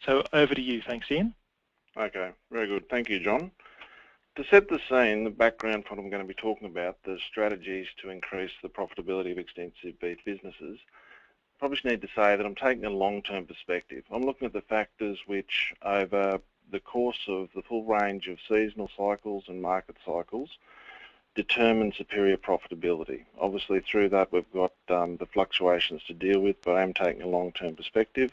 So over to you. Thanks, Ian. Okay, very good. Thank you, John. To set the scene, the background for what I'm going to be talking about, the strategies to increase the profitability of extensive beef businesses, I probably need to say that I'm taking a long-term perspective. I'm looking at the factors which, over the course of the full range of seasonal cycles and market cycles, determine superior profitability. Obviously, through that, we've got the fluctuations to deal with, but I'm taking a long-term perspective.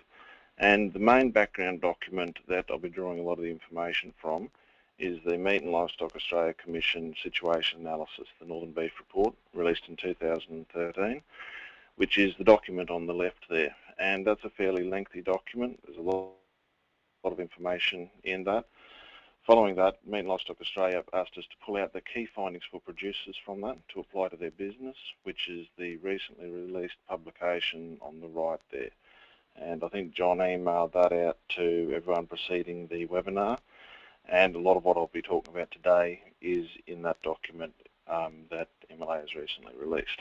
And the main background document that I'll be drawing a lot of the information from is the Meat and Livestock Australia Commission Situation Analysis, the Northern Beef Report, released in 2013, which is the document on the left there. And that's a fairly lengthy document. There's a lot of information in that. Following that, Meat and Livestock Australia asked us to pull out the key findings for producers from that to apply to their business, which is the recently released publication on the right there. And I think John emailed that out to everyone preceding the webinar. And a lot of what I'll be talking about today is in that document that MLA has recently released.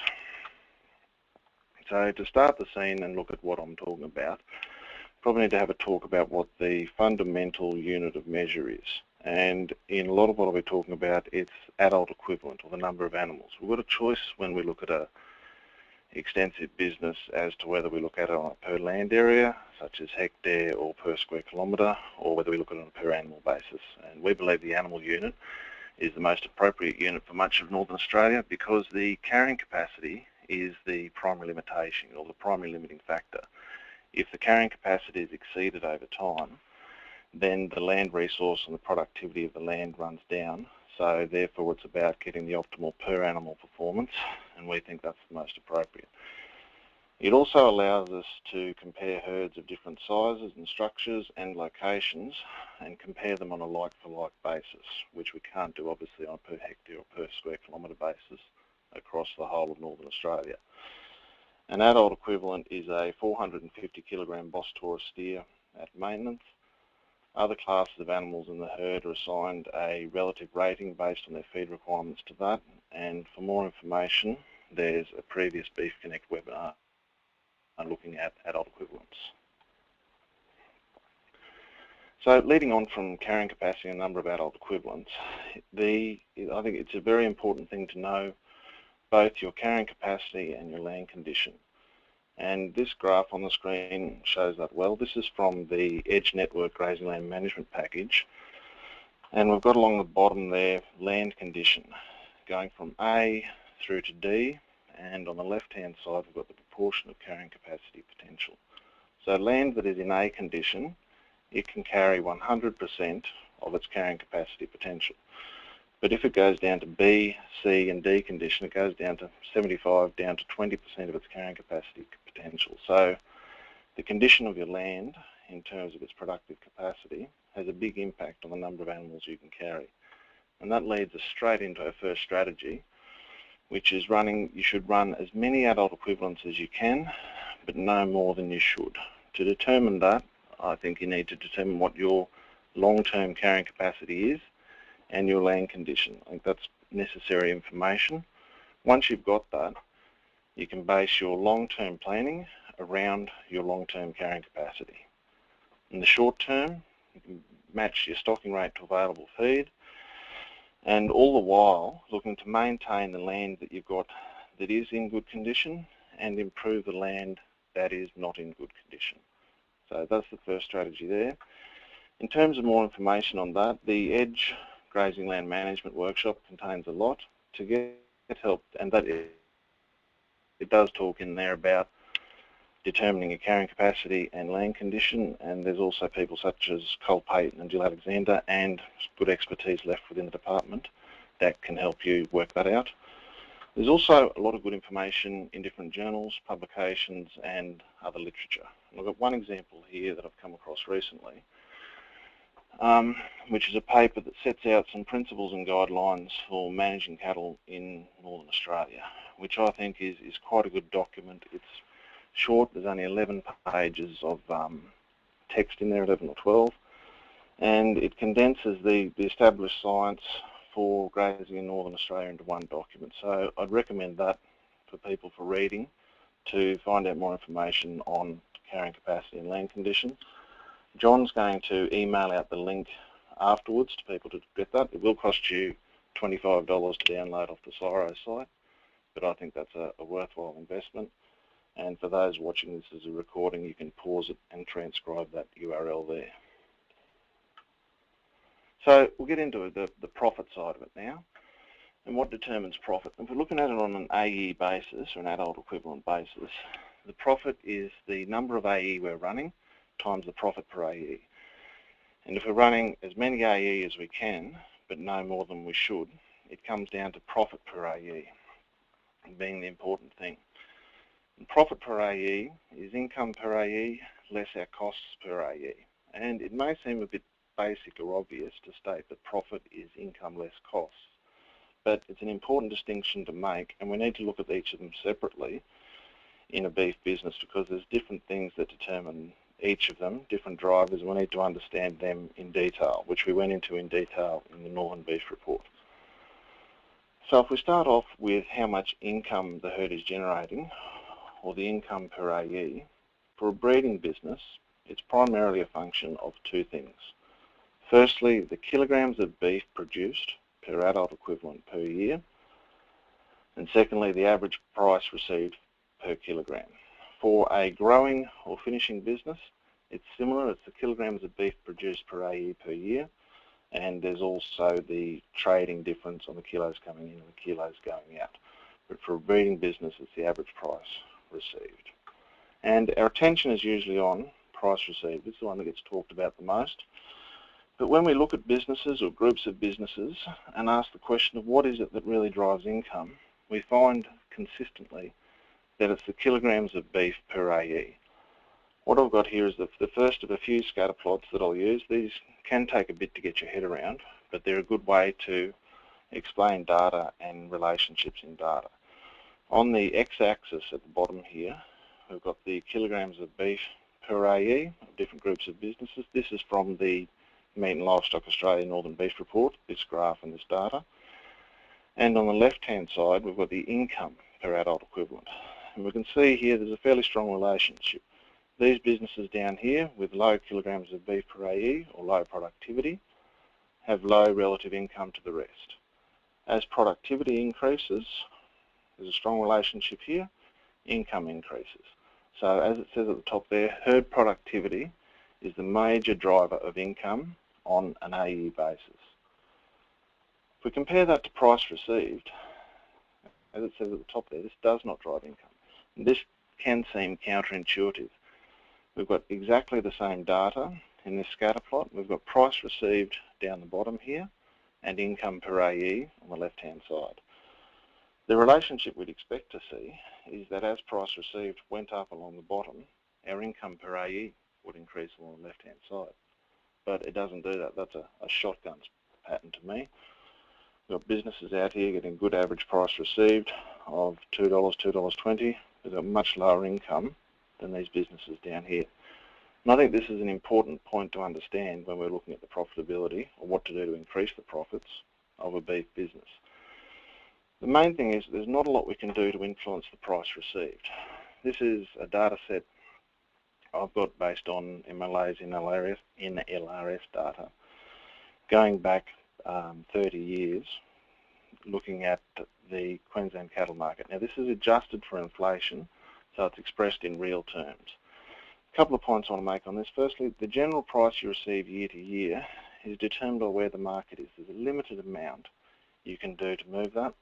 So to start the scene and look at what I'm talking about, probably need to have a talk about what the fundamental unit of measure is. And in a lot of what I'll be talking about, it's adult equivalent, or the number of animals. We've got a choice when we look at a extensive business as to whether we look at it on a per land area, such as hectare or per square kilometre, or whether we look at it on a per animal basis. And we believe the animal unit is the most appropriate unit for much of Northern Australia because the carrying capacity is the primary limitation, or the primary limiting factor. If the carrying capacity is exceeded over time, then the land resource and the productivity of the land runs down. So therefore it's about getting the optimal per animal performance, and we think that's the most appropriate. It also allows us to compare herds of different sizes and structures and locations and compare them on a like-for-like basis, which we can't do obviously on a per hectare or per square kilometre basis across the whole of Northern Australia. An adult equivalent is a 450 kilogram Bos Taurus steer at maintenance. Other classes of animals in the herd are assigned a relative rating based on their feed requirements to that, and for more information there's a previous Beef Connect webinar looking at adult equivalents. So leading on from carrying capacity and number of adult equivalents, I think it's a very important thing to know both your carrying capacity and your land condition. And this graph on the screen shows that well. This is from the Edge Network Grazing Land Management Package. And we've got along the bottom there land condition, going from A through to D. And on the left-hand side, we've got the proportion of carrying capacity potential. So land that is in A condition, it can carry 100% of its carrying capacity potential. But if it goes down to B, C and D condition, it goes down to 75, down to 20% of its carrying capacity potential. So the condition of your land in terms of its productive capacity has a big impact on the number of animals you can carry. And that leads us straight into our first strategy, which is you should run as many adult equivalents as you can, but no more than you should. To determine that, I think you need to determine what your long-term carrying capacity is and your land condition. I think that's necessary information. Once you've got that, you can base your long-term planning around your long-term carrying capacity. In the short term, you can match your stocking rate to available feed, and all the while looking to maintain the land that you've got that is in good condition and improve the land that is not in good condition. So that's the first strategy there. In terms of more information on that, the Edge Grazing Land Management Workshop contains a lot to get help, and that it does talk in there about determining your carrying capacity and land condition, and there's also people such as Cole Payton and Jill Alexander and good expertise left within the department that can help you work that out. There's also a lot of good information in different journals, publications and other literature. And I've got one example here that I've come across recently, which is a paper that sets out some principles and guidelines for managing cattle in Northern Australia, which I think is quite a good document. It's short, there's only 11 pages of text in there, 11 or 12, and it condenses the established science for grazing in Northern Australia into one document. So I'd recommend that for people for reading to find out more information on carrying capacity and land condition. John's going to email out the link afterwards to people to get that. It will cost you $25 to download off the Cyro site, but I think that's a worthwhile investment. And for those watching this as a recording, you can pause it and transcribe that URL there. So we'll get into the profit side of it now. And what determines profit? If we're looking at it on an AE basis, or an adult equivalent basis, the profit is the number of AE we're running times the profit per AE. And if we're running as many AE as we can, but no more than we should, it comes down to profit per AE being the important thing. And profit per AE is income per AE less our costs per AE. And it may seem a bit basic or obvious to state that profit is income less costs, but it's an important distinction to make, and we need to look at each of them separately in a beef business because there's different things that determine each of them, different drivers, and we need to understand them in detail, which we went into in detail in the Northern Beef Report. So if we start off with how much income the herd is generating, or the income per AE, for a breeding business, it's primarily a function of two things. Firstly, the kilograms of beef produced per adult equivalent per year, and secondly, the average price received per kilogram. For a growing or finishing business, it's similar. It's the kilograms of beef produced per AE per year, and there's also the trading difference on the kilos coming in and the kilos going out. But for a breeding business, it's the average price received. And our attention is usually on price received. It's the one that gets talked about the most. But when we look at businesses or groups of businesses and ask the question of what is it that really drives income, we find consistently that it's the kilograms of beef per AE. What I've got here is the first of a few scatter plots that I'll use. These can take a bit to get your head around, but they're a good way to explain data and relationships in data. On the x-axis at the bottom here, we've got the kilograms of beef per AE of different groups of businesses. This is from the Meat and Livestock Australia Northern Beef Report, this graph and this data. And on the left-hand side, we've got the income per adult equivalent. And we can see here there's a fairly strong relationship. These businesses down here with low kilograms of beef per AE or low productivity have low relative income to the rest. As productivity increases, there's a strong relationship here, income increases. So as it says at the top there, herd productivity is the major driver of income on an AE basis. If we compare that to price received, as it says at the top there, this does not drive income. And this can seem counterintuitive. We've got exactly the same data in this scatter plot. We've got price received down the bottom here and income per AE on the left-hand side. The relationship we'd expect to see is that as price received went up along the bottom, our income per AE would increase along the left-hand side. But it doesn't do that. That's a shotgun pattern to me. We've got businesses out here getting good average price received of $2, $2.20. They've got much lower income than these businesses down here. And I think this is an important point to understand when we're looking at the profitability or what to do to increase the profits of a beef business. The main thing is there's not a lot we can do to influence the price received. This is a data set I've got based on MLA's NLRS data going back 30 years looking at the Queensland cattle market. Now this is adjusted for inflation, so it's expressed in real terms. A couple of points I want to make on this. Firstly, the general price you receive year to year is determined by where the market is. There's a limited amount you can do to move that.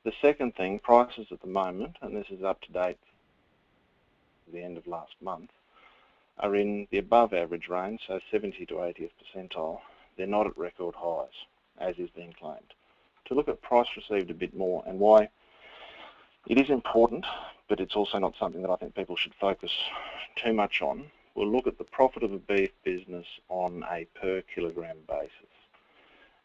The second thing, prices at the moment, and this is up to date at the end of last month, are in the above average range, so 70 to 80th percentile. They're not at record highs, as is being claimed. To look at price received a bit more and why it is important, but it's also not something that I think people should focus too much on, we'll look at the profit of a beef business on a per kilogram basis.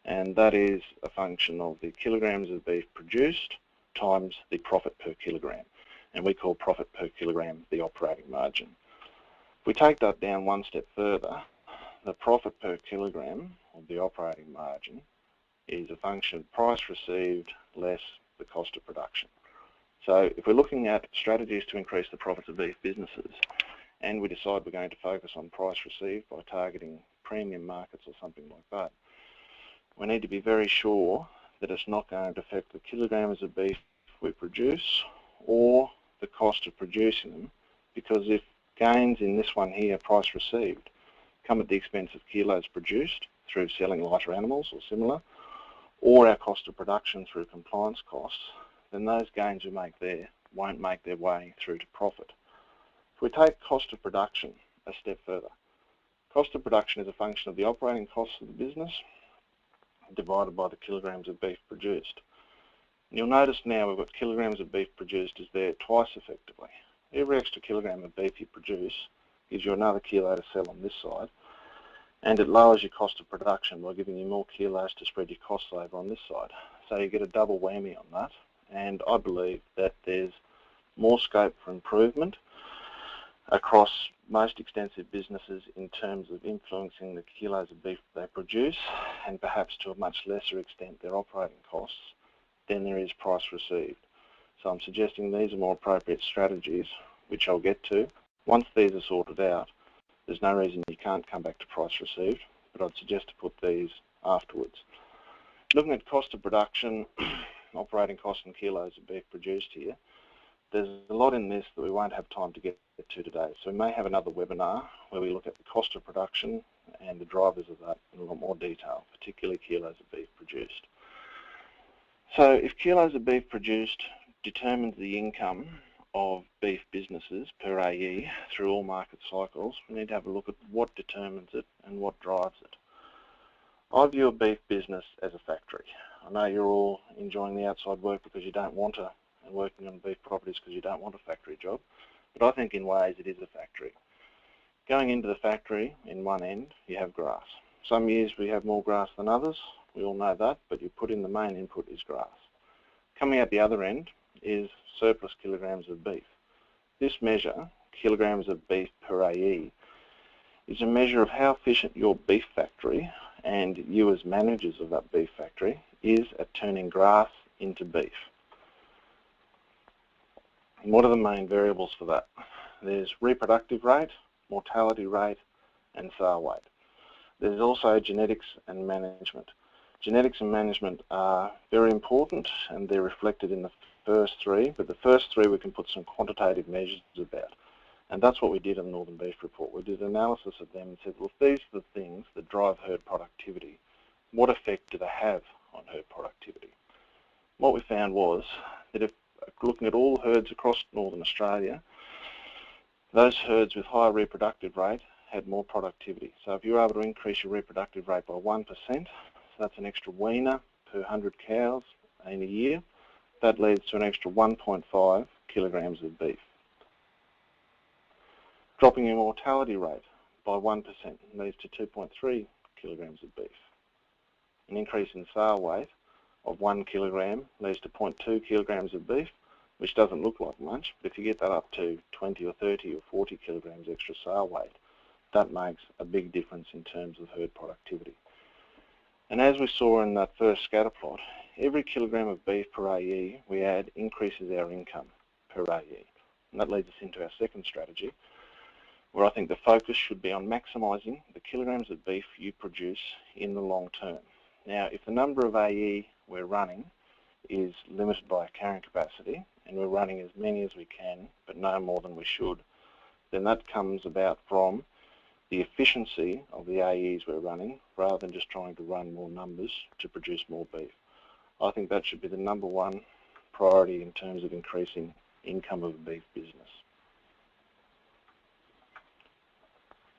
And that is a function of the kilograms of beef produced times the profit per kilogram. And we call profit per kilogram the operating margin. If we take that down one step further, the profit per kilogram, or the operating margin, is a function of price received less the cost of production. So if we're looking at strategies to increase the profits of beef businesses, and we decide we're going to focus on price received by targeting premium markets or something like that, we need to be very sure that it's not going to affect the kilograms of beef we produce or the cost of producing them, because if gains in this one here, price received, come at the expense of kilos produced through selling lighter animals or similar, or our cost of production through compliance costs, then those gains we make there won't make their way through to profit. If we take cost of production a step further, cost of production is a function of the operating costs of the business divided by the kilograms of beef produced. You'll notice now we've got kilograms of beef produced is there twice effectively. Every extra kilogram of beef you produce gives you another kilo to sell on this side, and it lowers your cost of production by giving you more kilos to spread your costs over on this side. So you get a double whammy on that, and I believe that there's more scope for improvement across most extensive businesses in terms of influencing the kilos of beef they produce, and perhaps to a much lesser extent their operating costs, than there is price received. So I'm suggesting these are more appropriate strategies, which I'll get to. Once these are sorted out, there's no reason you can't come back to price received, but I'd suggest to put these afterwards. Looking at cost of production, operating costs and kilos of beef produced here, there's a lot in this that we won't have time to get to today. So we may have another webinar where we look at the cost of production and the drivers of that in a lot more detail, particularly kilos of beef produced. So if kilos of beef produced determines the income of beef businesses per AE through all market cycles, we need to have a look at what determines it and what drives it. I view a beef business as a factory. I know you're all enjoying the outside work because you don't want to, and working on beef properties because you don't want a factory job, but I think in ways it is a factory. Going into the factory, in one end, you have grass. Some years we have more grass than others, we all know that, but you put in the main input is grass. Coming out the other end is surplus kilograms of beef. This measure, kilograms of beef per AE, is a measure of how efficient your beef factory and you as managers of that beef factory is at turning grass into beef. And what are the main variables for that? There's reproductive rate, mortality rate, and sale weight. There's also genetics and management. Genetics and management are very important, and they're reflected in the first three, but the first three we can put some quantitative measures about. And that's what we did in the Northern Beef Report. We did analysis of them and said, well, if these are the things that drive herd productivity, what effect do they have on herd productivity? What we found was that if looking at all herds across Northern Australia, those herds with higher reproductive rate had more productivity. So if you're able to increase your reproductive rate by 1%, so that's an extra weaner per 100 cows in a year, that leads to an extra 1.5 kilograms of beef. Dropping your mortality rate by 1% leads to 2.3 kilograms of beef. An increase in sale weight of 1 kilogram leads to 0.2 kilograms of beef, which doesn't look like much, but if you get that up to 20 or 30 or 40 kilograms extra sale weight, that makes a big difference in terms of herd productivity. And as we saw in that first scatter plot, every kilogram of beef per AE we add increases our income per AE. And that leads us into our second strategy, where I think the focus should be on maximising the kilograms of beef you produce in the long term. Now, if the number of AE we're running is limited by carrying capacity, and we're running as many as we can, but no more than we should, then that comes about from the efficiency of the AEs we're running, rather than just trying to run more numbers to produce more beef. I think that should be the number one priority in terms of increasing income of a beef business.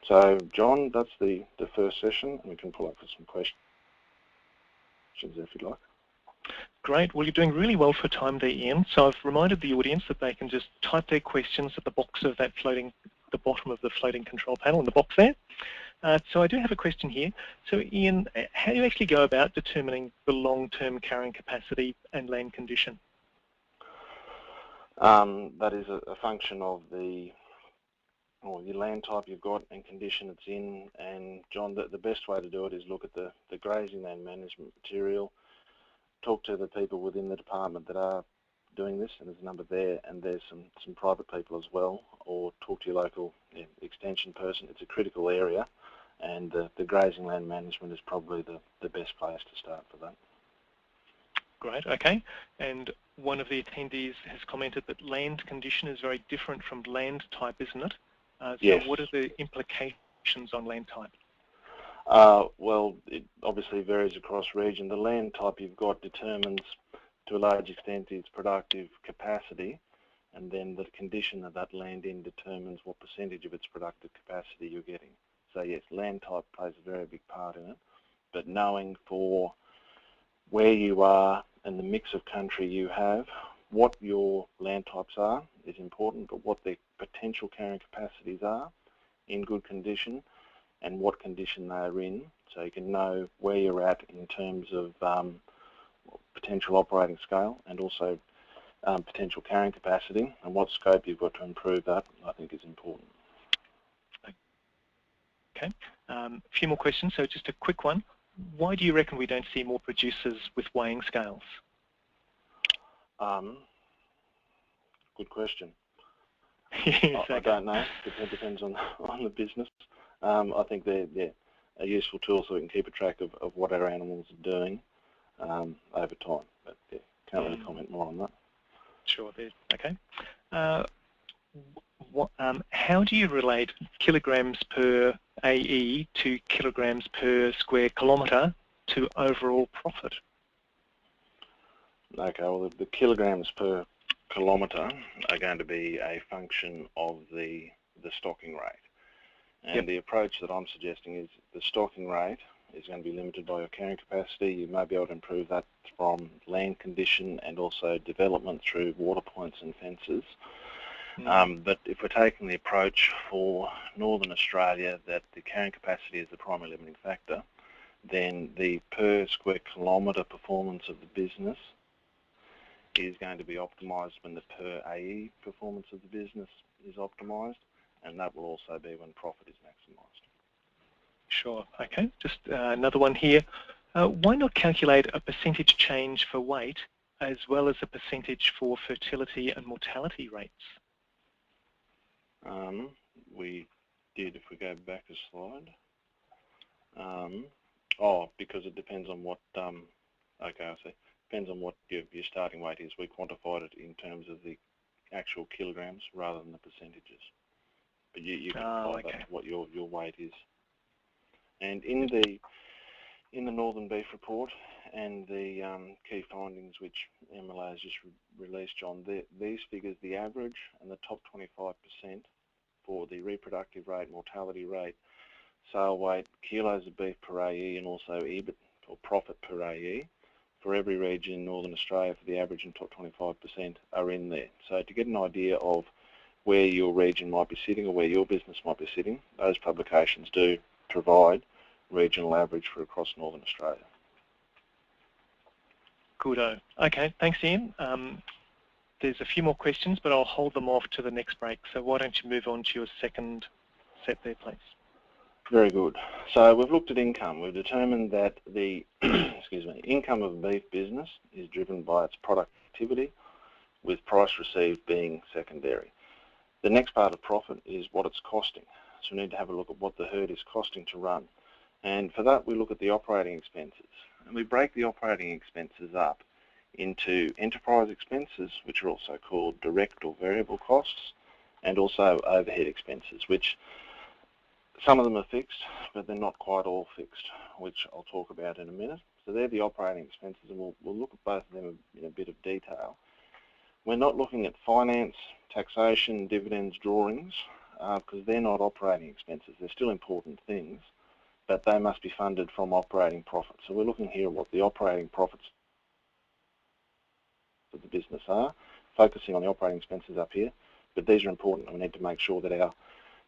So, John, that's the first session, and we can pull up for some questions if you'd like. Great. Well, you're doing really well for time there, Ian. So I've reminded the audience that they can just type their questions at the box of that floating, the bottom of the floating control panel in the box there. So I do have a question here. So Ian, how do you actually go about determining the long-term carrying capacity and land condition? That is a function of the your land type you've got and condition it's in. And John, the best way to do it is look at the grazing land management material, talk to the people within the department that are doing this, and there's a number there, and there's some private people as well, or talk to your local extension person. It's a critical area, and the grazing land management is probably the best place to start for that. Great, okay. And one of the attendees has commented that land condition is very different from land type, isn't it? Yes. So what are the implications on land type? Well, it obviously varies across region. The land type you've got determines to a large extent its productive capacity, and then the condition of that land in determines what percentage of its productive capacity you're getting. So yes, land type plays a very big part in it, but knowing for where you are and the mix of country you have, what your land types are is important, but what their potential carrying capacities are in good condition and what condition they are in, so you can know where you're at in terms of potential operating scale and also potential carrying capacity, and what scope you've got to improve that, I think is important. Okay, a few more questions, so just a quick one. Why do you reckon we don't see more producers with weighing scales? Good question. Yes, I don't know. It depends on the business. I think they're a useful tool so we can keep a track of what our animals are doing over time. But yeah, can't really comment more on that. Sure, okay. How do you relate kilograms per AE to kilograms per square kilometre to overall profit? Okay, well the kilograms per kilometre are going to be a function of the stocking rate. And the approach that I'm suggesting is the stocking rate is going to be limited by your carrying capacity. You may be able to improve that from land condition and also development through water points and fences. But if we're taking the approach for Northern Australia that the carrying capacity is the primary limiting factor, then the per square kilometre performance of the business is going to be optimised when the per AE performance of the business is optimised, and that will also be when profit is maximised. Sure, okay. Just another one here. Why not calculate a percentage change for weight as well as a percentage for fertility and mortality rates? We did, if we go back a slide. Because it depends on what, okay, I see. Depends on what your starting weight is. We quantified it in terms of the actual kilograms rather than the percentages. But you can apply that to what your weight is. And in the Northern Beef Report and the key findings which MLA has just released, John, these figures, the average and the top 25% for the reproductive rate, mortality rate, sale weight, kilos of beef per AE, and also EBIT or profit per AE for every region in Northern Australia for the average and top 25% are in there. So to get an idea of where your region might be sitting or where your business might be sitting, those publications do provide regional average for across Northern Australia. Goodo. Okay, thanks Ian. There's a few more questions, but I'll hold them off to the next break. So why don't you move on to your second set there, please? Very good. So we've looked at income. We've determined that the income of a beef business is driven by its productivity, with price received being secondary. The next part of profit is what it's costing. So we need to have a look at what the herd is costing to run. And for that, we look at the operating expenses. And we break the operating expenses up into enterprise expenses, which are also called direct or variable costs, and also overhead expenses, which some of them are fixed, but they're not quite all fixed, which I'll talk about in a minute. So they're the operating expenses, and we'll look at both of them in a bit of detail. We're not looking at finance, taxation, dividends, drawings, because they're not operating expenses. They're still important things, but they must be funded from operating profits. So we're looking here at what the operating profits of the business are, focusing on the operating expenses up here, but these are important, and we need to make sure that our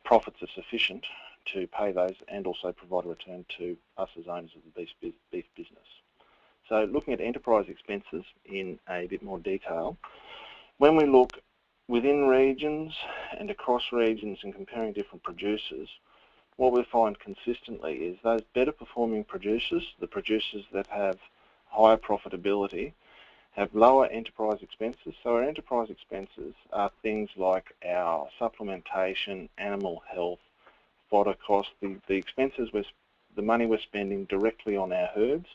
profits are sufficient to pay those and also provide a return to us as owners of the beef business. So looking at enterprise expenses in a bit more detail, when we look within regions and across regions and comparing different producers, what we find consistently is those better performing producers, the producers that have higher profitability, have lower enterprise expenses. So our enterprise expenses are things like our supplementation, animal health, fodder costs, the expenses, the money we're spending directly on our herds,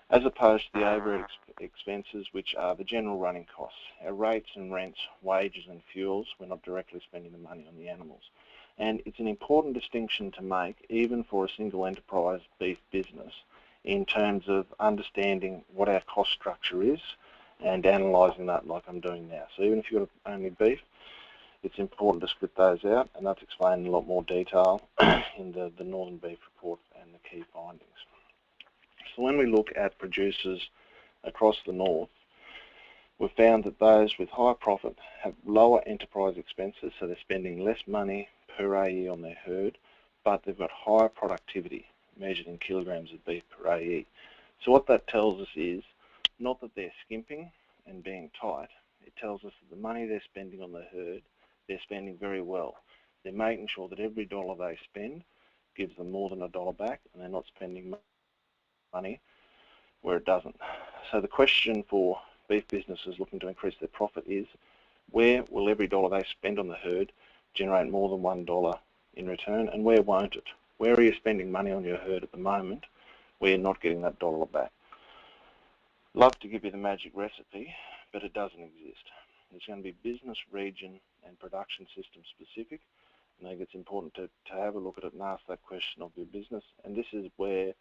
as opposed to the overhead expenses, which are the general running costs. Our rates and rents, wages and fuels, we're not directly spending the money on the animals. And it's an important distinction to make, even for a single enterprise beef business, in terms of understanding what our cost structure is and analysing that like I'm doing now. So even if you've got only beef, it's important to split those out, and that's explained in a lot more detail in the Northern Beef Report and the key findings. So when we look at producers across the north, we've found that those with higher profit have lower enterprise expenses, so they're spending less money per AE on their herd, but they've got higher productivity, measured in kilograms of beef per AE. So what that tells us is not that they're skimping and being tight, it tells us that the money they're spending on the herd, they're spending very well. They're making sure that every dollar they spend gives them more than $1 back, and they're not spending money where it doesn't. So the question for beef businesses looking to increase their profit is, where will every dollar they spend on the herd generate more than $1 in return, and where won't it? Where are you spending money on your herd at the moment where you're not getting that dollar back? Love to give you the magic recipe, but it doesn't exist. It's going to be business, region and production system specific, and I think it's important to have a look at it and ask that question of your business. And this is where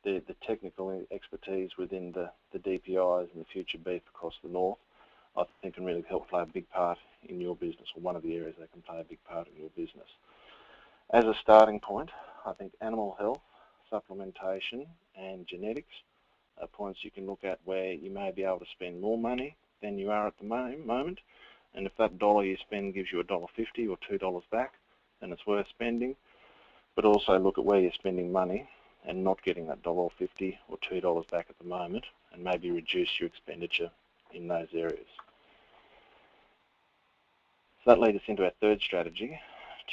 the technical expertise within the DPIs and the future beef across the north, I think can really help play a big part in your business, or one of the areas that can play a big part in your business. As a starting point, I think animal health, supplementation and genetics are points you can look at where you may be able to spend more money than you are at the moment, and if that dollar you spend gives you $1.50 or $2 back, then it's worth spending. But also look at where you're spending money and not getting that $1.50 or $2 back at the moment, and maybe reduce your expenditure in those areas. So that leads us into our third strategy,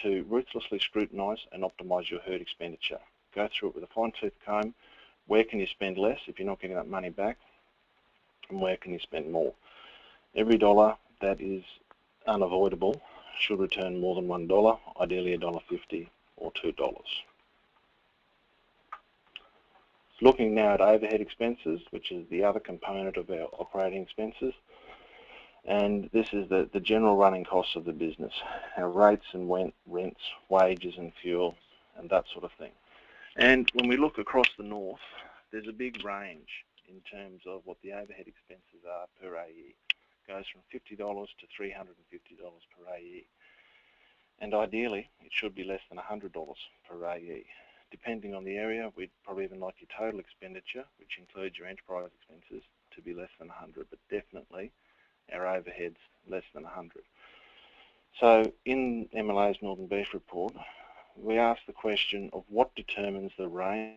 to ruthlessly scrutinise and optimise your herd expenditure. Go through it with a fine-tooth comb. Where can you spend less if you're not getting that money back, and where can you spend more? Every dollar that is unavoidable should return more than $1, ideally $1.50 or $2. Looking now at overhead expenses, which is the other component of our operating expenses, and this is the general running costs of the business, our rates and rents, wages and fuel and that sort of thing. And when we look across the north, there's a big range in terms of what the overhead expenses are per AE. It goes from $50 to $350 per AE. And ideally, it should be less than $100 per AE. Depending on the area, we'd probably even like your total expenditure, which includes your enterprise expenses, to be less than 100, but definitely our overheads less than 100. So in MLA's Northern Beef Report, we asked the question of what determines the range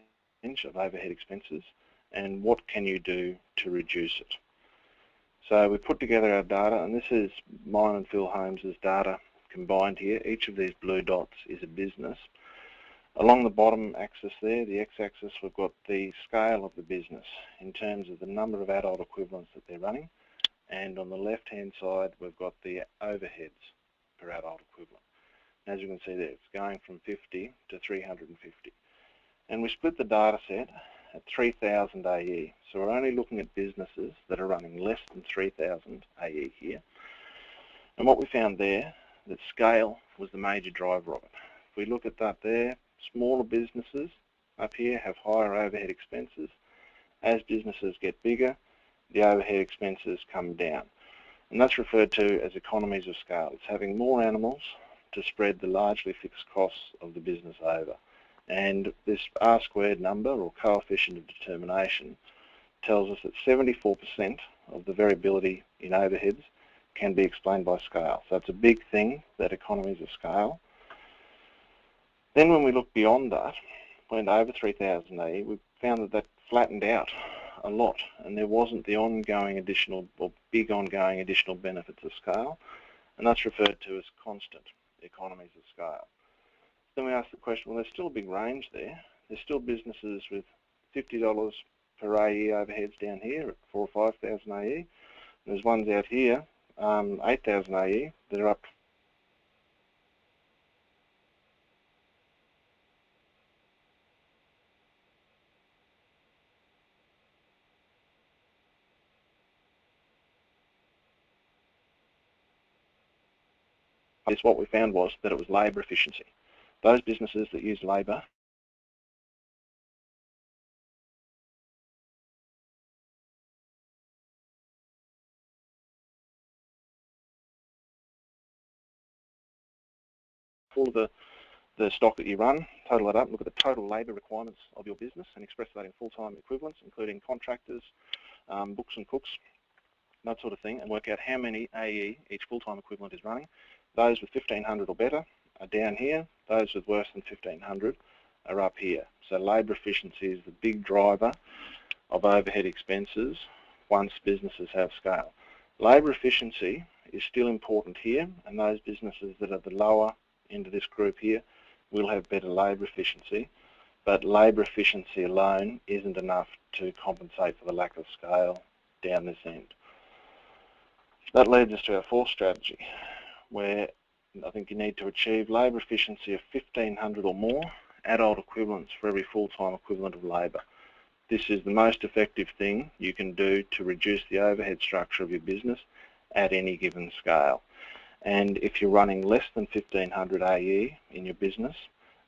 of overhead expenses and what can you do to reduce it. So we put together our data, and this is mine and Phil Holmes's data combined here. Each of these blue dots is a business. Along the bottom axis there, the x-axis, we've got the scale of the business in terms of the number of adult equivalents that they're running, and on the left-hand side, we've got the overheads per adult equivalent. As you can see there, it's going from 50 to 350. And we split the data set at 3,000 AE. So we're only looking at businesses that are running less than 3,000 AE here. And what we found there, that scale was the major driver of it. If we look at that there, smaller businesses up here have higher overhead expenses. As businesses get bigger, the overhead expenses come down. And that's referred to as economies of scale. It's having more animals to spread the largely fixed costs of the business over. And this R-squared number, or coefficient of determination, tells us that 74% of the variability in overheads can be explained by scale. So it's a big thing, that economies of scale. Then when we look beyond that, went over 3,000 AE, we found that that flattened out a lot, and there wasn't the ongoing additional, or big ongoing additional benefits of scale, and that's referred to as constant economies of scale. Then we asked the question, well, there's still a big range there. There's still businesses with $50 per AE overheads down here at 4,000 or 5,000 AE. And there's ones out here, 8,000 AE, that are up. What we found was that it was labour efficiency. Those businesses that use labour all of the stock that you run, total that up, look at the total labour requirements of your business and express that in full-time equivalents, including contractors, books and cooks, that sort of thing, and work out how many AE each full-time equivalent is running. Those with 1,500 or better are down here. Those with worse than 1,500 are up here. So labour efficiency is the big driver of overhead expenses once businesses have scale. Labour efficiency is still important here, and those businesses that are the lower end of this group here will have better labour efficiency, but labour efficiency alone isn't enough to compensate for the lack of scale down this end. That leads us to our fourth strategy, where I think you need to achieve labour efficiency of 1,500 or more adult equivalents for every full-time equivalent of labour. This is the most effective thing you can do to reduce the overhead structure of your business at any given scale. And if you're running less than 1,500 AE in your business,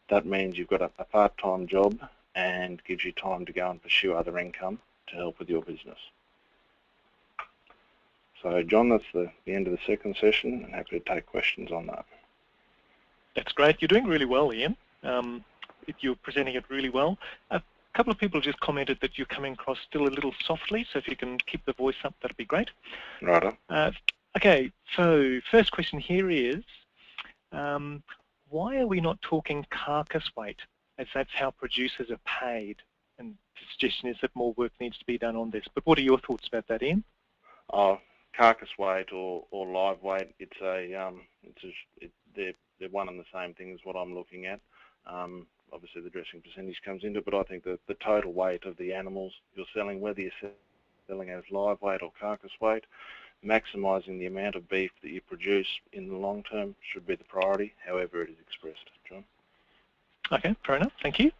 that means you've got a part-time job and gives you time to go and pursue other income to help with your business. So John, that's the end of the second session, and happy to take questions on that. That's great. You're doing really well, Ian. You're presenting it really well. A couple of people just commented that you're coming across still a little softly, so if you can keep the voice up, that'd be great. Right. Okay, so first question here is, why are we not talking carcass weight, as that's how producers are paid? And the suggestion is that more work needs to be done on this. But what are your thoughts about that, Ian? Carcass weight or live weight, they're one and the same thing as what I'm looking at. Obviously the dressing percentage comes into it, but I think that the total weight of the animals you're selling, whether you're selling as live weight or carcass weight, maximising the amount of beef that you produce in the long term should be the priority, however it is expressed. John? Okay, fair enough, thank you.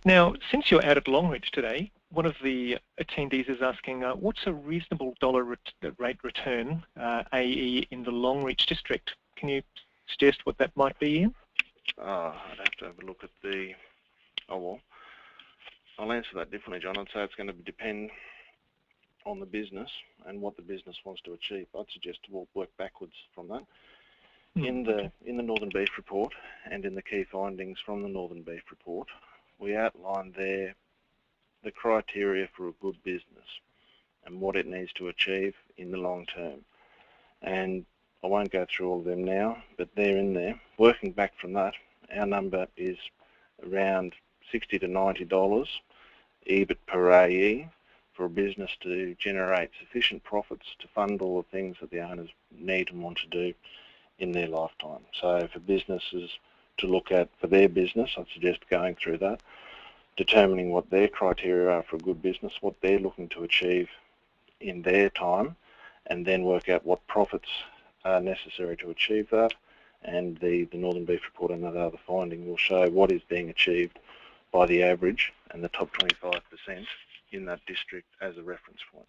Now, since you're out at Longreach today, one of the attendees is asking, what's a reasonable dollar rate return, AE, in the Longreach district? Can you suggest what that might be, Ian? I'd have to have a look at the... Oh, well, I'll answer that differently, John. I'd say it's going to depend on the business and what the business wants to achieve. I'd suggest we'll work backwards from that. In the Northern Beef Report and in the key findings from the Northern Beef Report, we outlined there the criteria for a good business and what it needs to achieve in the long term. And I won't go through all of them now, but they're in there. Working back from that, our number is around $60 to $90 EBIT per AE for a business to generate sufficient profits to fund all the things that the owners need and want to do in their lifetime. So for businesses to look at for their business, I'd suggest going through that, determining what their criteria are for a good business, what they're looking to achieve in their time, and then work out what profits are necessary to achieve that. And the Northern Beef Report and that other finding will show what is being achieved by the average and the top 25% in that district as a reference point.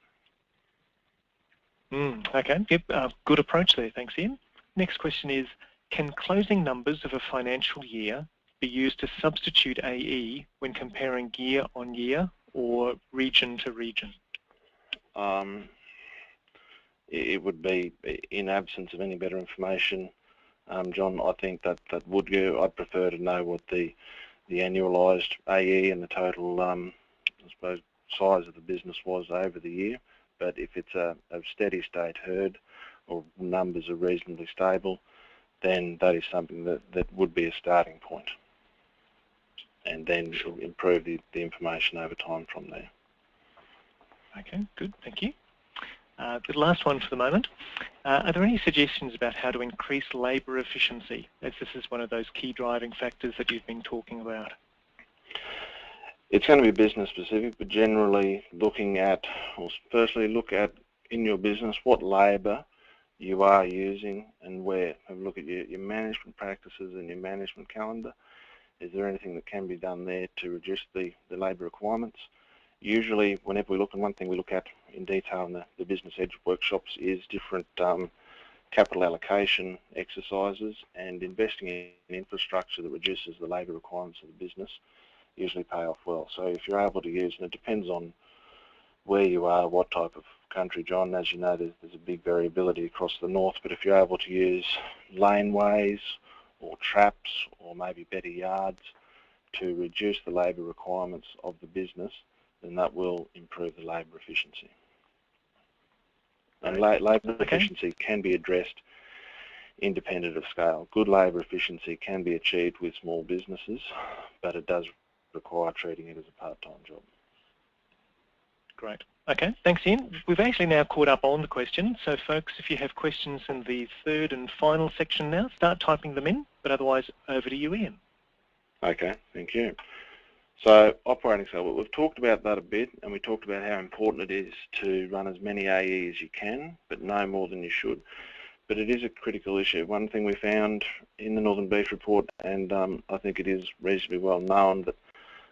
Okay, yep, good approach there, thanks Ian. Next question is, can closing numbers of a financial year be used to substitute AE when comparing year on year or region to region? It would be in absence of any better information, John. I think that would go. I'd prefer to know what the annualised AE and the total, I suppose, size of the business was over the year. But if it's a steady state herd or numbers are reasonably stable, then that is something that would be a starting point, and then improve the information over time from there. Okay, good, thank you. The last one for the moment. Are there any suggestions about how to increase labour efficiency, as this is one of those key driving factors that you've been talking about? It's going to be business specific, but generally looking at, or firstly look at in your business what labour you are using and where. Have a look at your management practices and your management calendar. Is there anything that can be done there to reduce the labour requirements? Usually, whenever we look, and one thing we look at in detail in the Business Edge workshops is different capital allocation exercises, and investing in infrastructure that reduces the labour requirements of the business usually pay off well. So if you're able to use, and it depends on where you are, what type of country, John, as you know, there's a big variability across the north, but if you're able to use laneways or traps or maybe better yards to reduce the labour requirements of the business, then that will improve the labour efficiency. And labour efficiency can be addressed independent of scale. Good labour efficiency can be achieved with small businesses, but it does require treating it as a part-time job. Great. Okay, thanks Ian. We've actually now caught up on the questions, so folks, if you have questions in the third and final section now, start typing them in, but otherwise over to you, Ian. Okay, thank you. So operating scale, we've talked about that a bit, and we talked about how important it is to run as many AE as you can, but no more than you should. But it is a critical issue. One thing we found in the Northern Beef Report, and I think it is reasonably well known, that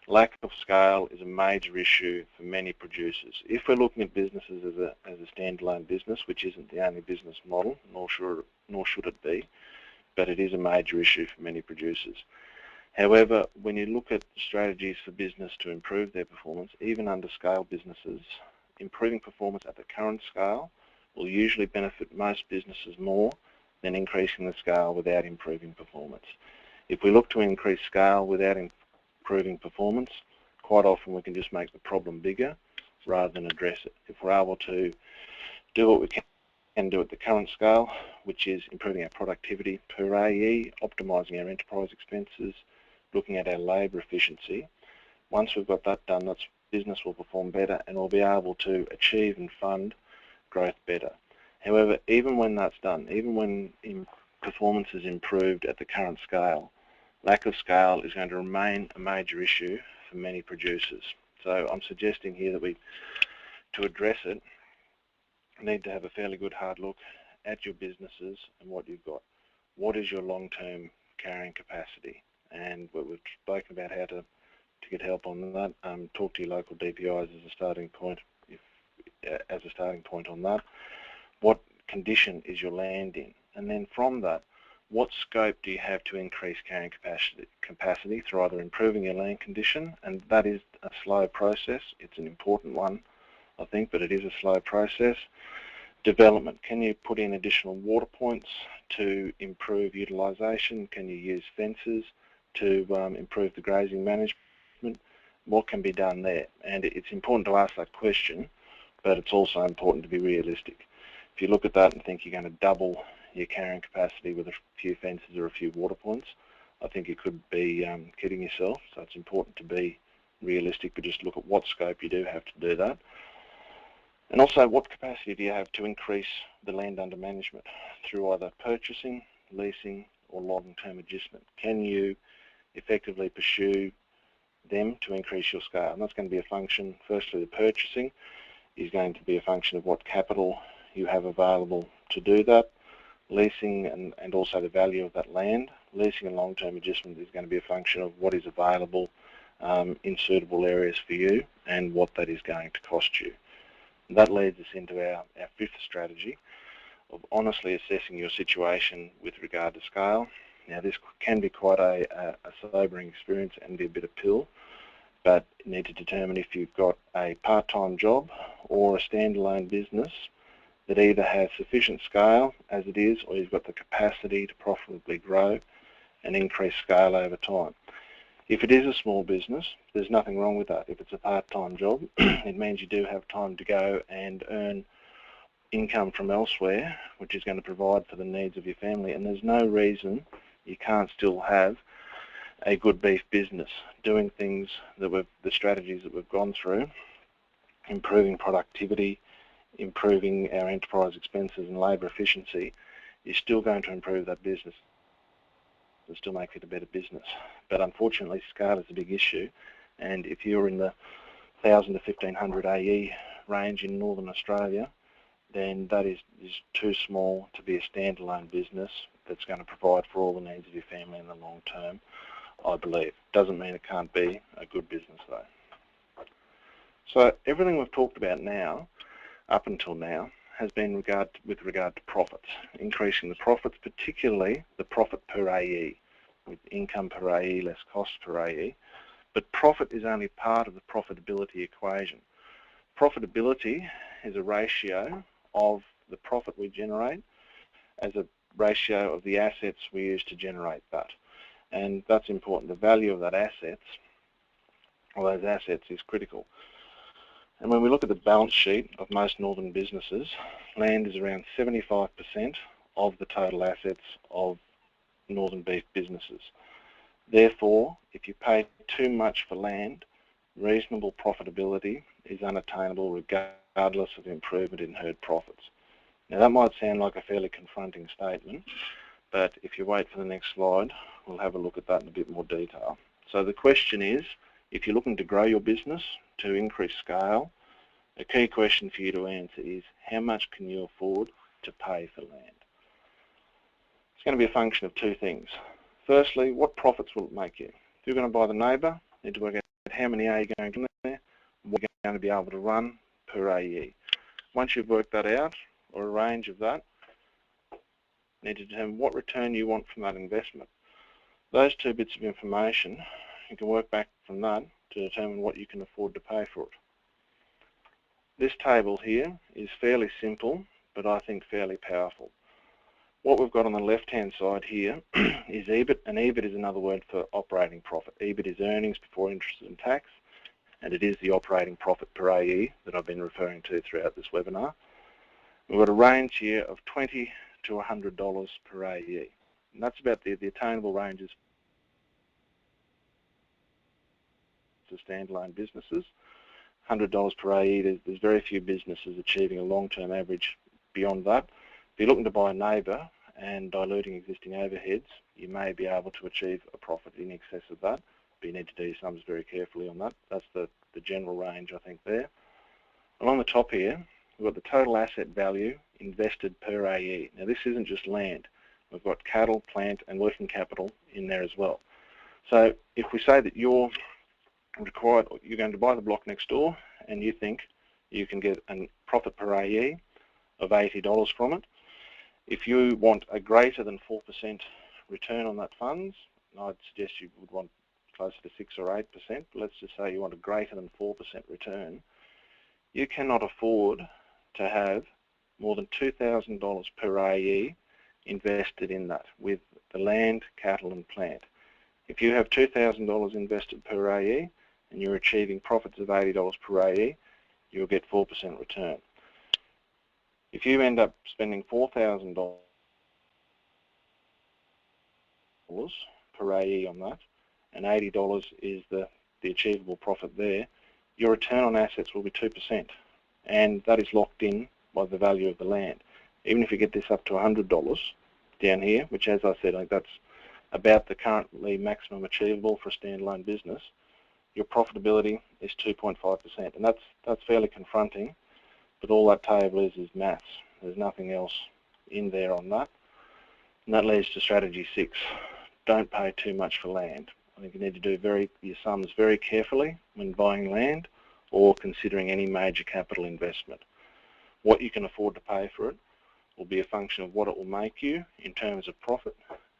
lack of scale is a major issue for many producers. If we're looking at businesses as a standalone business, which isn't the only business model, nor should it be, but it is a major issue for many producers. However, when you look at strategies for business to improve their performance, even under scale businesses, improving performance at the current scale will usually benefit most businesses more than increasing the scale without improving performance. If we look to increase scale without improving performance, quite often we can just make the problem bigger rather than address it. If we're able to do what we can do at the current scale, which is improving our productivity per AE, optimising our enterprise expenses, looking at our labour efficiency, once we've got that done, that's business will perform better and we'll be able to achieve and fund growth better. However, even when that's done, even when performance is improved at the current scale, lack of scale is going to remain a major issue for many producers. So I'm suggesting here that to address it, need to have a fairly good hard look at your businesses and what you've got. What is your long-term carrying capacity? And we've spoken about how to get help on that. Talk to your local DPIs as a starting point. As a starting point on that, what condition is your land in? And then from that, what scope do you have to increase carrying capacity through either improving your land condition, and that is a slow process. It's an important one, I think, but it is a slow process. Development, can you put in additional water points to improve utilisation? Can you use fences to improve the grazing management? What can be done there? And it's important to ask that question, but it's also important to be realistic. If you look at that and think you're going to double your carrying capacity with a few fences or a few water points, I think you could be kidding yourself. So it's important to be realistic, but just look at what scope you do have to do that. And also, what capacity do you have to increase the land under management through either purchasing, leasing, or long-term adjustment? Can you effectively pursue them to increase your scale? And that's going to be a function, firstly, the purchasing is going to be a function of what capital you have available to do that. Leasing and also the value of that land. Leasing and long-term adjustment is going to be a function of what is available in suitable areas for you and what that is going to cost you. And that leads us into our fifth strategy of honestly assessing your situation with regard to scale. Now, this can be quite a sobering experience and be a bit of pill, but you need to determine if you've got a part-time job or a standalone business that either has sufficient scale as it is, or you've got the capacity to profitably grow and increase scale over time. If it is a small business, there's nothing wrong with that. If it's a part-time job, it means you do have time to go and earn income from elsewhere, which is going to provide for the needs of your family, and there's no reason you can't still have a good beef business doing things that the strategies that we've gone through, improving productivity, improving our enterprise expenses and labour efficiency, is still going to improve that business. It'll still make it a better business. But unfortunately, scale is a big issue, And if you're in the 1,000 to 1,500 AE range in Northern Australia, then that is too small to be a standalone business that's going to provide for all the needs of your family in the long term, I believe. Doesn't mean it can't be a good business though. So everything we've talked about now, up until now, has been with regard to profits, increasing the profits, particularly the profit per AE, with income per AE less cost per AE. But profit is only part of the profitability equation. Profitability is a ratio of the profit we generate as a ratio of the assets we use to generate that. And that's important. The value of that assets, or those assets, is critical. And when we look at the balance sheet of most northern businesses, land is around 75% of the total assets of northern beef businesses. Therefore, if you pay too much for land, reasonable profitability is unattainable regardless of improvement in herd profits. Now that might sound like a fairly confronting statement, but if you wait for the next slide, we'll have a look at that in a bit more detail. So the question is, if you're looking to grow your business, to increase scale, a key question for you to answer is, how much can you afford to pay for land? It's going to be a function of two things. Firstly, what profits will it make you? If you're going to buy the neighbour, you need to work out how many are you going to get there, what you're going to be able to run per AE. Once you've worked that out, or a range of that, you need to determine what return you want from that investment. Those two bits of information, you can work back from that to determine what you can afford to pay for it. This table here is fairly simple, but I think fairly powerful. What we've got on the left-hand side here is EBIT, and EBIT is another word for operating profit. EBIT is earnings before interest and tax, and it is the operating profit per AE that I've been referring to throughout this webinar. We've got a range here of $20 to $100 per AE, and that's about the attainable ranges for standalone businesses. $100 per AE, there's very few businesses achieving a long-term average beyond that. If you're looking to buy a neighbour and diluting existing overheads, you may be able to achieve a profit in excess of that, but you need to do your sums very carefully on that. That's the general range, I think, there. Along the top here, we've got the total asset value invested per AE. Now this isn't just land. We've got cattle, plant and working capital in there as well. So if we say that you're going to buy the block next door and you think you can get a profit per AE of $80 from it, if you want a greater than 4% return on that funds, I'd suggest you would want closer to 6 or 8%, but let's just say you want a greater than 4% return, you cannot afford to have more than $2,000 per AE invested in that with the land, cattle and plant. If you have $2,000 invested per AE and you're achieving profits of $80 per AE, you'll get 4% return. If you end up spending $4,000 per AE on that, and $80 is the achievable profit there, your return on assets will be 2%, and that is locked in by the value of the land. Even if you get this up to $100 down here, which as I said, that's about the currently maximum achievable for a standalone business, your profitability is 2.5%, and that's fairly confronting. But all that table is maths. There's nothing else in there on that. And that leads to strategy 6. Don't pay too much for land. I think you need to do your sums very carefully when buying land or considering any major capital investment. What you can afford to pay for it will be a function of what it will make you in terms of profit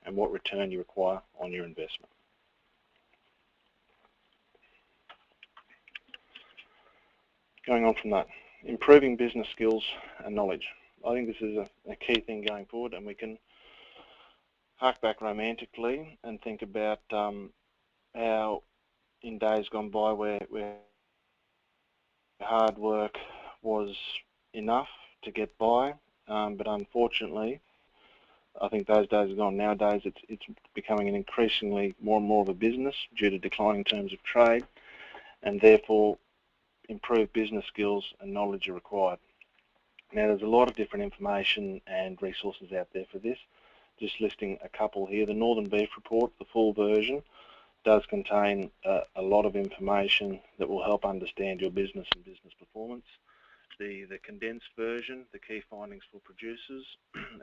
and what return you require on your investment. Going on from that, improving business skills and knowledge. I think this is a key thing going forward, and we can hark back romantically and think about how in days gone by where hard work was enough to get by, but unfortunately I think those days are gone. Nowadays it's becoming an increasingly more and more of a business due to declining terms of trade, and therefore improved business skills and knowledge are required. Now there's a lot of different information and resources out there for this. Just listing a couple here, the Northern Beef Report, the full version, does contain a lot of information that will help understand your business and business performance. The condensed version, the key findings for producers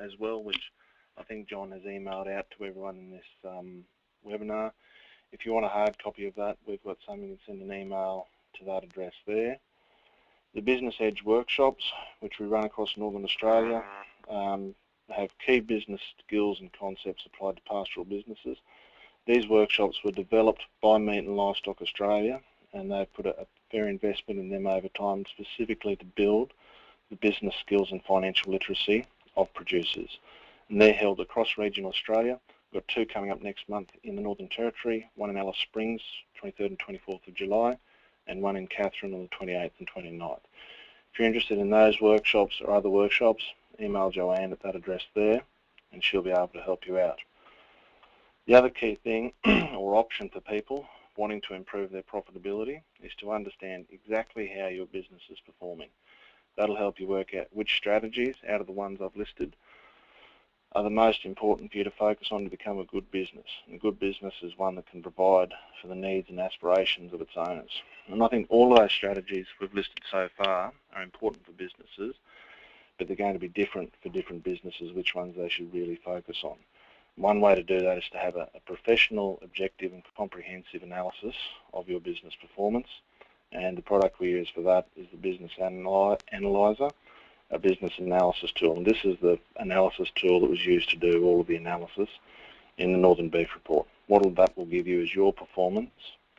as well, which I think John has emailed out to everyone in this webinar. If you want a hard copy of that, we've got something, you can send an email to that address there. The Business Edge workshops, which we run across Northern Australia, have key business skills and concepts applied to pastoral businesses. These workshops were developed by Meat and Livestock Australia, and they've put a fair investment in them over time specifically to build the business skills and financial literacy of producers. And they're held across regional Australia. We've got 2 coming up next month in the Northern Territory, one in Alice Springs, 23rd and 24th of July, and one in Katherine on the 28th and 29th. If you're interested in those workshops or other workshops, email Joanne at that address there, and she'll be able to help you out. The other key thing or option for people wanting to improve their profitability is to understand exactly how your business is performing. That'll help you work out which strategies out of the ones I've listed are the most important for you to focus on to become a good business. And a good business is one that can provide for the needs and aspirations of its owners. And I think all of those strategies we've listed so far are important for businesses, but they're going to be different for different businesses, which ones they should really focus on. One way to do that is to have a professional, objective and comprehensive analysis of your business performance, and the product we use for that is the Business Analyzer, a business analysis tool. And this is the analysis tool that was used to do all of the analysis in the Northern Beef Report. What that will give you is your performance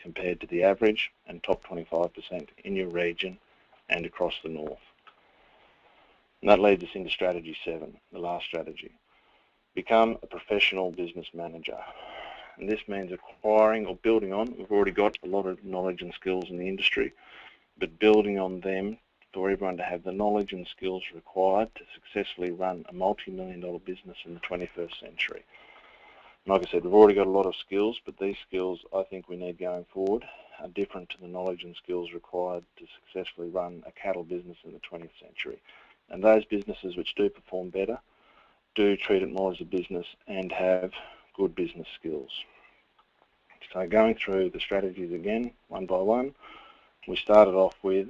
compared to the average and top 25% in your region and across the north. And that leads us into strategy 7, the last strategy. Become a professional business manager. And this means acquiring or building on, we've already got a lot of knowledge and skills in the industry, but building on them for everyone to have the knowledge and skills required to successfully run a multi-million-dollar business in the 21st century. And like I said, we've already got a lot of skills, but these skills I think we need going forward are different to the knowledge and skills required to successfully run a cattle business in the 20th century. And those businesses which do perform better do treat it more as a business and have good business skills. So going through the strategies again, one by one, we started off with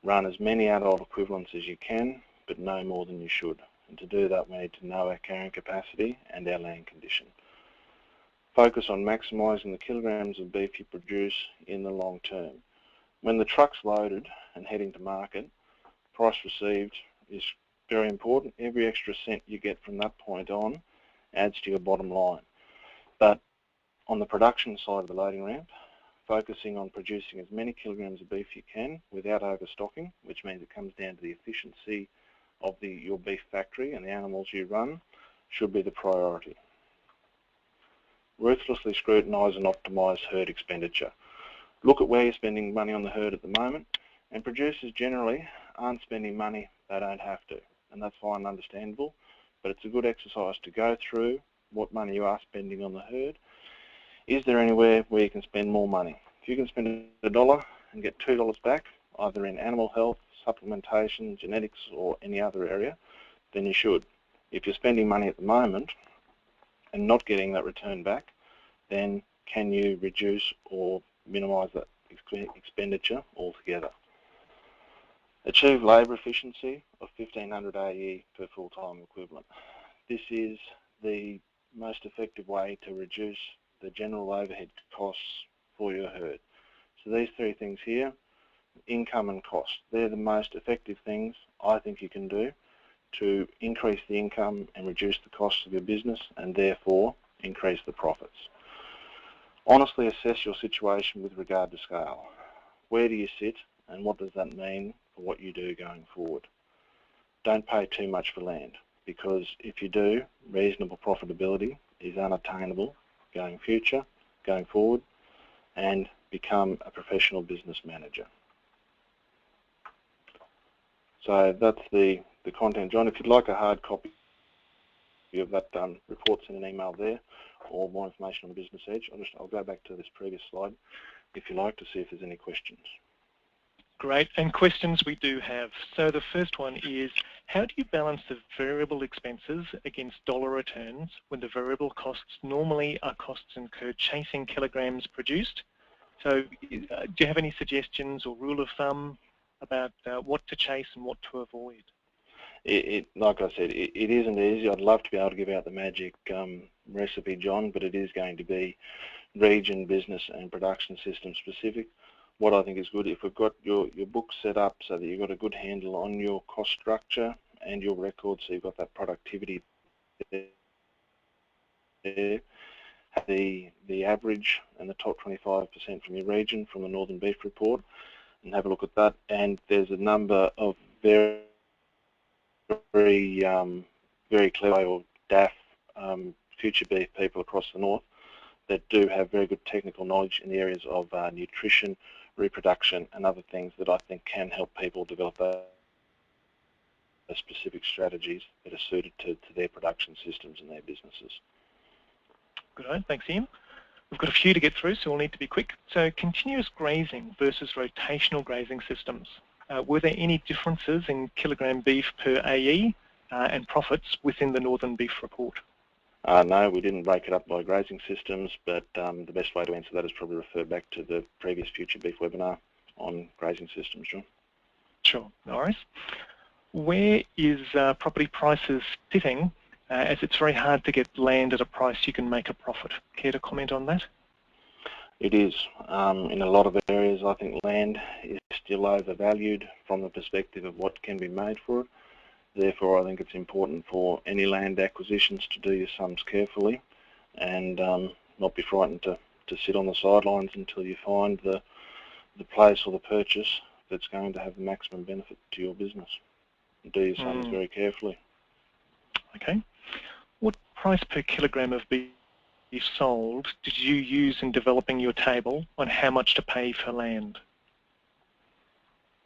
run as many adult equivalents as you can, but no more than you should. And to do that, we need to know our carrying capacity and our land condition. Focus on maximising the kilograms of beef you produce in the long term. When the truck's loaded and heading to market, price received is very important. Every extra cent you get from that point on adds to your bottom line. But on the production side of the loading ramp, focusing on producing as many kilograms of beef you can without overstocking, which means it comes down to the efficiency of your beef factory and the animals you run, should be the priority. Ruthlessly scrutinise and optimise herd expenditure. Look at where you're spending money on the herd at the moment, and producers generally aren't spending money they don't have to. And that's fine and understandable, but it's a good exercise to go through what money you are spending on the herd. Is there anywhere where you can spend more money? If you can spend $1 and get $2 back, either in animal health, supplementation, genetics, or any other area, then you should. If you're spending money at the moment and not getting that return back, then can you reduce or minimise that expenditure altogether? Achieve labour efficiency of 1,500 AE per full-time equivalent. This is the most effective way to reduce the general overhead costs for your herd. So these 3 things here, income and cost, they're the most effective things I think you can do to increase the income and reduce the costs of your business and therefore increase the profits. Honestly assess your situation with regard to scale. Where do you sit and what does that mean for what you do going forward? Don't pay too much for land, because if you do, reasonable profitability is unattainable going forward, and become a professional business manager. So that's the content. John, if you'd like a hard copy of that report, send an email there, or more information on the Business Edge. I'll go back to this previous slide if you like to see if there's any questions. Great, and questions we do have. So the first one is, How do you balance the variable expenses against dollar returns when the variable costs normally are costs incurred chasing kilograms produced? So do you have any suggestions or rule of thumb about what to chase and what to avoid? Like I said, it isn't easy. I'd love to be able to give out the magic recipe, John, but it is going to be region, business and production system specific. What I think is good, if we've got your book set up so that you've got a good handle on your cost structure and your records, so you've got that productivity there, the average and the top 25% from your region from the Northern Beef Report, and have a look at that. And there's a number of very clever or DAF future beef people across the north that do have very good technical knowledge in the areas of nutrition, reproduction and other things that I think can help people develop specific strategies that are suited to their production systems and their businesses. Good on, thanks Ian. We've got a few to get through, so we'll need to be quick. So continuous grazing versus rotational grazing systems. Were there any differences in kilogram beef per AE and profits within the Northern Beef Report? No, we didn't break it up by grazing systems, but the best way to answer that is probably refer back to the previous Future Beef webinar on grazing systems, John. Sure, no worries. Where is property prices sitting, as it's very hard to get land at a price you can make a profit? Care to comment on that? It is. In a lot of areas, I think land is still overvalued from the perspective of what can be made for it. Therefore, I think it's important for any land acquisitions to do your sums carefully and not be frightened to sit on the sidelines until you find the place or the purchase that's going to have the maximum benefit to your business. Do your sums very carefully. Okay. What price per kilogram of beef sold did you use in developing your table on how much to pay for land?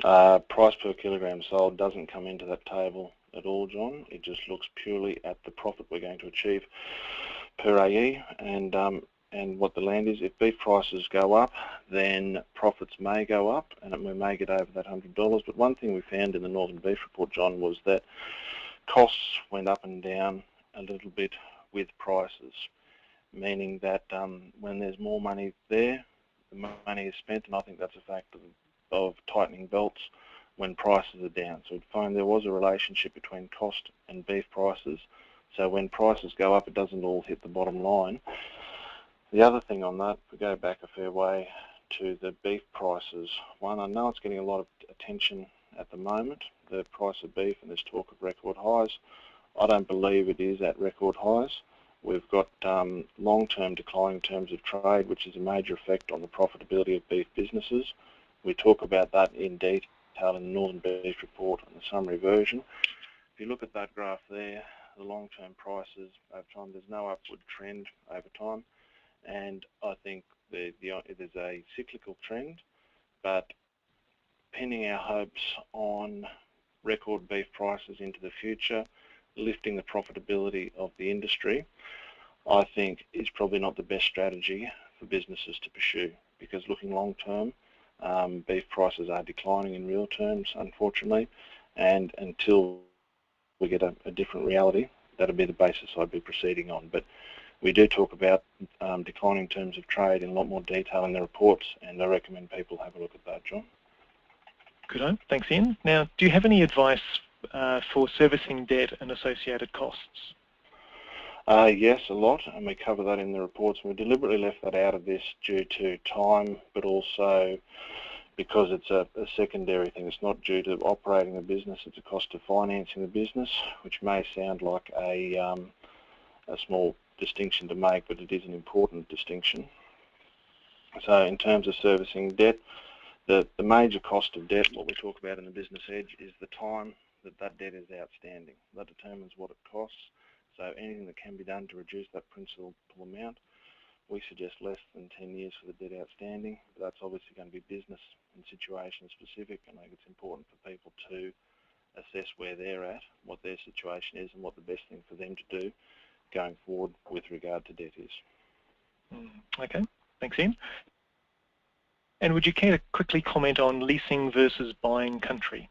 Price per kilogram sold doesn't come into that table at all, John. It just looks purely at the profit we're going to achieve per AE and what the land is. If beef prices go up, then profits may go up and we may get over that $100. But one thing we found in the Northern Beef Report, John, was that costs went up and down a little bit with prices, meaning that when there's more money there, the money is spent, and I think that's a fact of tightening belts when prices are down. So we'd find there was a relationship between cost and beef prices. So when prices go up, it doesn't all hit the bottom line. The other thing on that, if we go back a fair way to the beef prices, one, I know it's getting a lot of attention at the moment, the price of beef, and there's talk of record highs. I don't believe it is at record highs. We've got long-term decline in terms of trade, which is a major effect on the profitability of beef businesses. We talk about that in detail in the Northern Beef Report and the summary version. If you look at that graph there, the long-term prices over time, there's no upward trend over time, and I think there's a cyclical trend, but pinning our hopes on record beef prices into the future, lifting the profitability of the industry, I think is probably not the best strategy for businesses to pursue, because looking long term, beef prices are declining in real terms, unfortunately, and until we get a different reality, that'll be the basis I'd be proceeding on. But we do talk about declining terms of trade in a lot more detail in the reports, and I recommend people have a look at that, John. Good on, thanks Ian. Now, do you have any advice for servicing debt and associated costs? Yes, a lot, and we cover that in the reports. We deliberately left that out of this due to time, but also because it's a secondary thing. It's not due to operating the business, it's a cost of financing the business, which may sound like a small distinction to make, but it is an important distinction. So in terms of servicing debt, the major cost of debt, what we talk about in the Business Edge, is the time that debt is outstanding. That determines what it costs. So anything that can be done to reduce that principal amount, we suggest less than 10 years for the debt outstanding. But that's obviously going to be business and situation specific, and I think it's important for people to assess where they're at, what their situation is, and what the best thing for them to do going forward with regard to debt is. Okay, thanks Ian. And would you care to quickly comment on leasing versus buying country?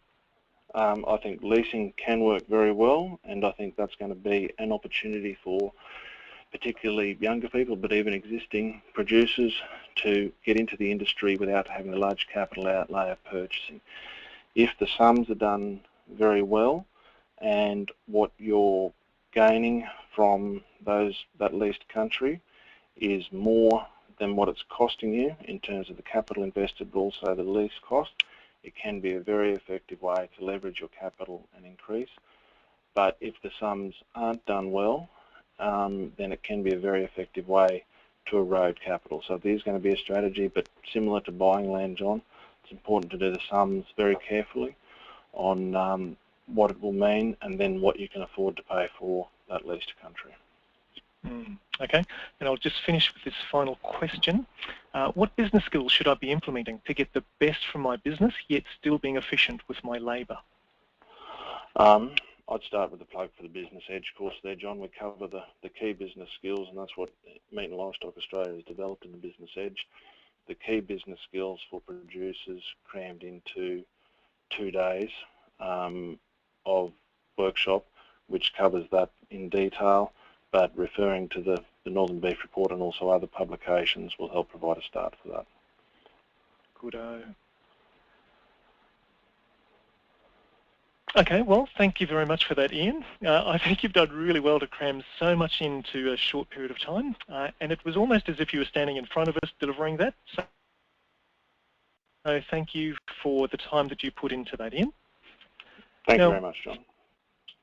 I think leasing can work very well, and I think that's going to be an opportunity for particularly younger people, but even existing producers, to get into the industry without having a large capital outlay of purchasing. If the sums are done very well, and what you're gaining from that leased country is more than what it's costing you in terms of the capital invested, but also the lease cost, it can be a very effective way to leverage your capital and increase. But if the sums aren't done well, then it can be a very effective way to erode capital. So there's going to be a strategy, but similar to buying land, John, it's important to do the sums very carefully on what it will mean and then what you can afford to pay for that leased country. Okay, and I'll just finish with this final question. What business skills should I be implementing to get the best from my business, yet still being efficient with my labour? I'd start with the Plug for the Business Edge course there, John. We cover the key business skills, and that's what Meat and Livestock Australia has developed in the Business Edge. The key business skills for producers crammed into 2 days of workshop, which covers that in detail, but referring to the Northern Beef Report and also other publications will help provide a start for that. Good. Okay, well, thank you very much for that, Ian. I think you've done really well to cram so much into a short period of time, and it was almost as if you were standing in front of us delivering that. So thank you for the time that you put into that, Ian. Thank you very much, John.